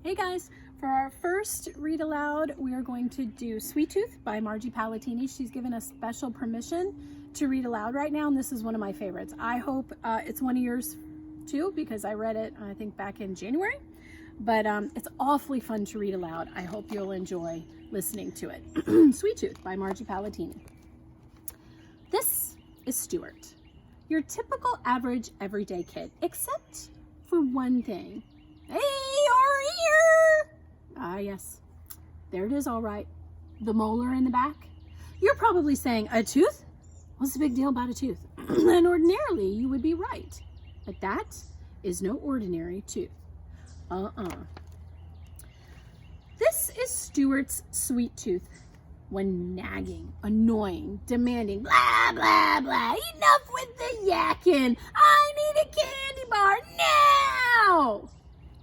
Hey guys, for our first read aloud, we are going to do Sweet Tooth by Margie Palatini. She's given us special permission to read aloud right now, and this is one of my favorites. I hope it's one of yours too, because I read it, I think, back in January. But it's awfully fun to read aloud. I hope you'll enjoy listening to it. Sweet Tooth by Margie Palatini. This is Stuart, your typical average everyday kid, except for one thing. Hey, our ear! Ah, yes. There it is, all right. The molar in the back. You're probably saying, a tooth? What's the big deal about a tooth? And ordinarily, you would be right. But that is no ordinary tooth. This is Stuart's sweet tooth when nagging, annoying, demanding, blah, blah, blah. Enough with the yakking. I need a candy bar now.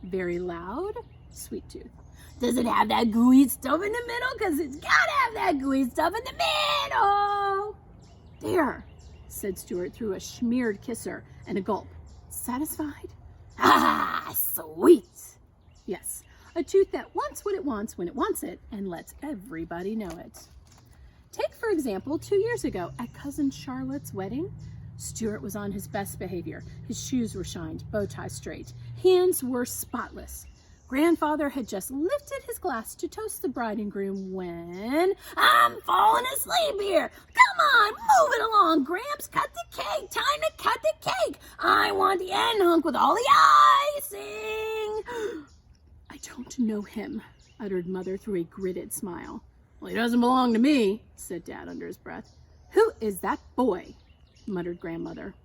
Very loud, sweet tooth. Does it have that gooey stuff in the middle? Because it's got to have that gooey stuff in the middle. There, said Stuart through a smeared kisser and a gulp. Satisfied? Ah, sweet. Yes, a tooth that wants what it wants when it wants it and lets everybody know it. Take, for example, 2 years ago at Cousin Charlotte's wedding. Stuart was on his best behavior. His shoes were shined, bow tie straight. Hands were spotless. Grandfather had just lifted his glass to toast the bride and groom when... I'm falling asleep here. Come on, move it along, Gramps. Cut the cake. Time to cut the cake. I want the end hunk with all the icing. I don't know him, uttered Mother through a gritted smile. Well, he doesn't belong to me, said Dad under his breath. Who is that boy? Muttered Grandmother.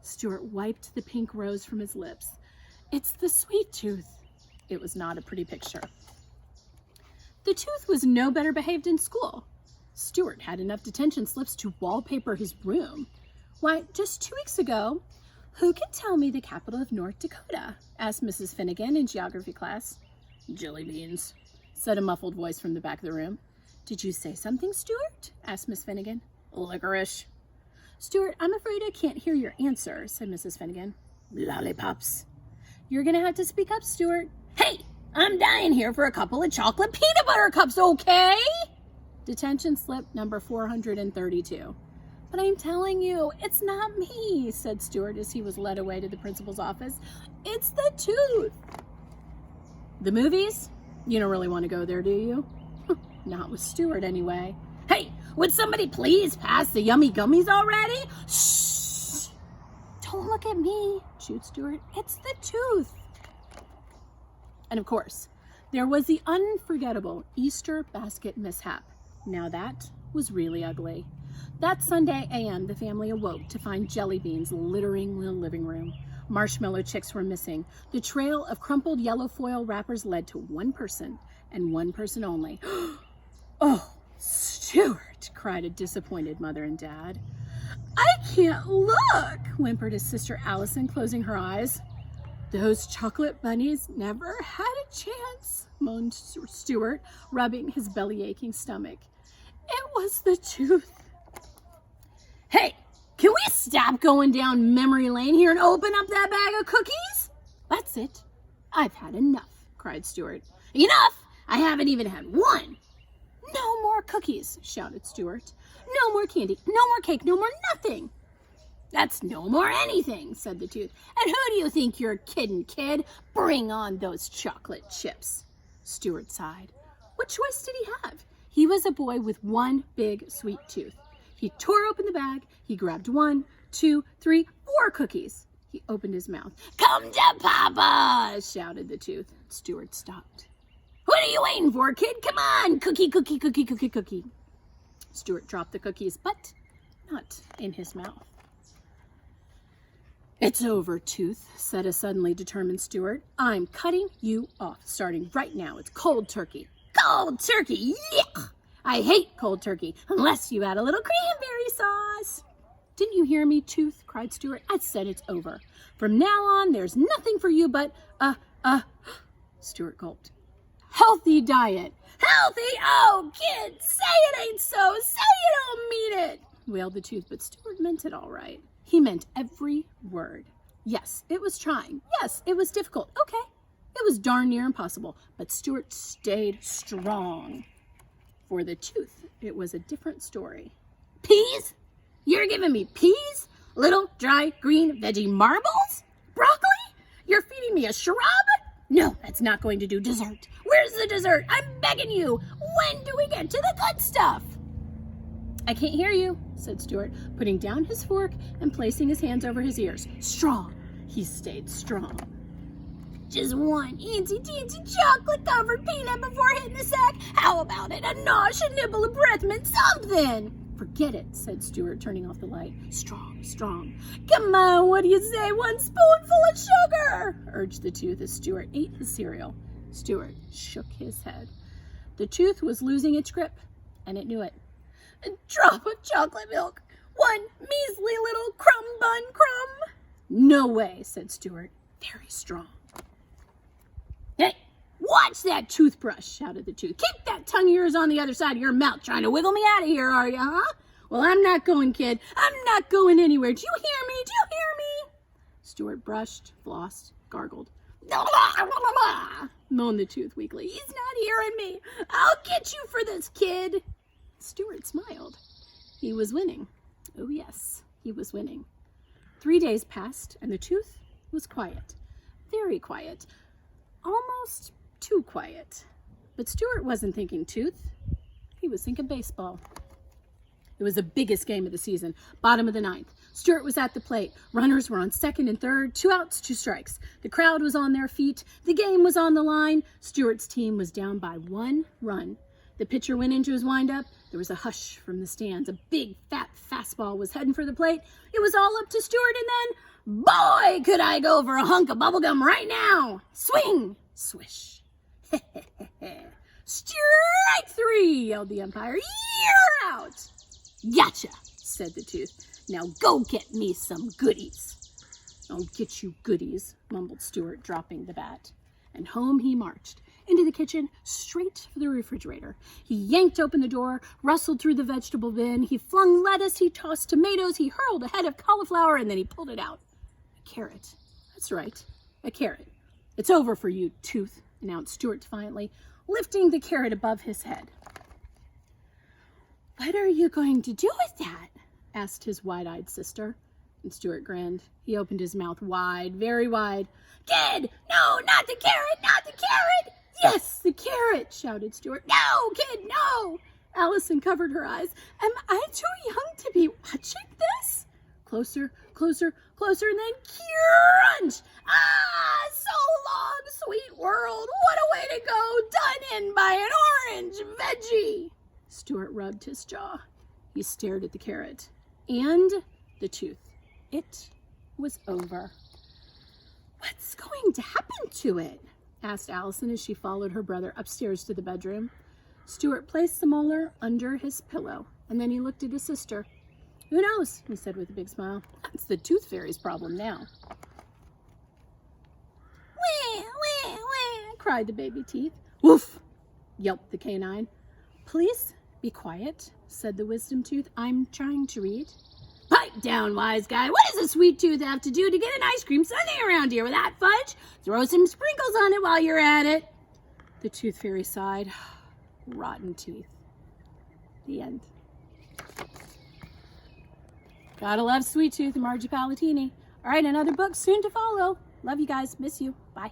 Stuart wiped the pink rose from his lips. It's the sweet tooth. It was not a pretty picture. The tooth was no better behaved in school. Stuart had enough detention slips to wallpaper his room. Why, just 2 weeks ago, who can tell me the capital of North Dakota? Asked Mrs. Finnegan in geography class. Jelly beans, said a muffled voice from the back of the room. Did you say something, Stuart? Asked Miss Finnegan. Licorice. Stuart, I'm afraid I can't hear your answer, said Mrs. Finnegan. Lollipops. You're going to have to speak up, Stuart. Hey, I'm dying here for a couple of chocolate peanut butter cups, okay? Detention slip number 432. But I'm telling you, it's not me, said Stuart as he was led away to the principal's office. It's the tooth. The movies? You don't really want to go there, do you? Not with Stuart, anyway. Hey, would somebody please pass the yummy gummies already? Shh! Don't look at me, chewed Stuart. It's the tooth. And of course, there was the unforgettable Easter basket mishap. Now that was really ugly. That Sunday a.m., the family awoke to find jelly beans littering the living room. Marshmallow chicks were missing. The trail of crumpled yellow foil wrappers led to one person, and one person only. Oh, Stuart, cried a disappointed mother and dad. I can't look, whimpered his sister Allison, closing her eyes. Those chocolate bunnies never had a chance, moaned Stuart, rubbing his belly-aching stomach. It was the tooth. Hey, can we stop going down memory lane here and open up that bag of cookies? That's it. I've had enough, cried Stuart. Enough? I haven't even had one. No more cookies, shouted Stuart. No more candy, no more cake, no more nothing. That's no more anything, said the tooth. And who do you think you're kidding, kid? Bring on those chocolate chips. Stuart sighed. What choice did he have? He was a boy with one big sweet tooth. He tore open the bag. He grabbed 1, 2, 3, 4 cookies. He opened his mouth. Come to Papa, shouted the tooth. Stuart stopped. What are you waiting for, kid? Come on, cookie, cookie, cookie, cookie, cookie. Stuart dropped the cookies, but not in his mouth. It's over, tooth, said a suddenly determined Stuart. I'm cutting you off, starting right now. It's cold turkey. Cold turkey, yuck! I hate cold turkey, unless you add a little cranberry sauce. Didn't you hear me, tooth? Cried Stuart. I said it's over. From now on, there's nothing for you but, Stuart gulped. Healthy diet. Healthy? Oh, kid, say it ain't so. Say you don't mean it, wailed the tooth, but Stuart meant it all right. He meant every word. Yes, it was trying. Yes, it was difficult. Okay, it was darn near impossible, but Stuart stayed strong. For the tooth, it was a different story. Peas? You're giving me peas? Little dry green veggie marbles? Broccoli? You're feeding me a shrub? No, that's not going to do. Dessert. Where's the dessert? I'm begging you. When do we get to the good stuff? I can't hear you, said Stuart, putting down his fork and placing his hands over his ears. Strong. He stayed strong. Just one teensy chocolate-covered peanut before hitting the sack. How about it? A nosh, a nibble, a breath meant something. Forget it, said Stuart, turning off the light. Strong, strong. Come on, what do you say? One spoonful of sugar, urged the tooth as Stuart ate his cereal. Stuart shook his head. The tooth was losing its grip, and it knew it. A drop of chocolate milk. One measly little crumb bun crumb. No way, said Stuart, very strong. Hey, watch that toothbrush, shouted the tooth. Keep that tongue of yours on the other side of your mouth, trying to wiggle me out of here, are you, huh? Well, I'm not going, kid. I'm not going anywhere. Do you hear me? Do you hear me? Stuart brushed, flossed, gargled. Moaned the tooth weakly. He's not hearing me. I'll get you for this, kid. Stuart smiled. He was winning. Oh, yes, he was winning. 3 days passed, and the tooth was quiet. Very quiet. Almost too quiet. But Stuart wasn't thinking tooth. He was thinking baseball. It was the biggest game of the season, bottom of the ninth. Stuart was at the plate. Runners were on second and third, 2 outs, 2 strikes. The crowd was on their feet. The game was on the line. Stuart's team was down by 1 run. The pitcher went into his windup. There was a hush from the stands. A big, fat fastball was heading for the plate. It was all up to Stuart, and then, boy, could I go for a hunk of bubblegum right now. Swing, swish. Strike 3, yelled the umpire. You're out. Gotcha, said the tooth. Now go get me some goodies. I'll get you goodies, mumbled Stuart, dropping the bat. And home he marched. Into the kitchen, straight for the refrigerator. He yanked open the door, rustled through the vegetable bin. He flung lettuce, he tossed tomatoes, he hurled a head of cauliflower, and then he pulled it out. A carrot. That's right, a carrot. It's over for you, tooth, announced Stuart defiantly, lifting the carrot above his head. What are you going to do with that? Asked his wide-eyed sister. And Stuart grinned. He opened his mouth wide, very wide. Kid, no, not the carrot, not the carrot. Yes, the carrot, shouted Stuart. No, kid, no. Allison covered her eyes. Am I too young to be watching this? Closer, closer, closer, and then crunch. Ah, so long, sweet world. What a way to go, done in by an orange veggie. Stuart rubbed his jaw. He stared at the carrot and the tooth. It was over. What's going to happen to it? Asked Allison as she followed her brother upstairs to the bedroom. Stuart placed the molar under his pillow, and then he looked at his sister. Who knows, he said with a big smile. That's the tooth fairy's problem now. Wah, wah, wah, cried the baby teeth. Woof, yelped the canine. Please be quiet, said the wisdom tooth. I'm trying to read. Pipe down, wise guy. What does a sweet tooth have to do to get an ice cream sundae around here without fudge? Throw some sprinkles on it while you're at it. The tooth fairy sighed. Rotten teeth. The end. Gotta love Sweet Tooth and Margie Palatini. All right, another book soon to follow. Love you guys. Miss you. Bye.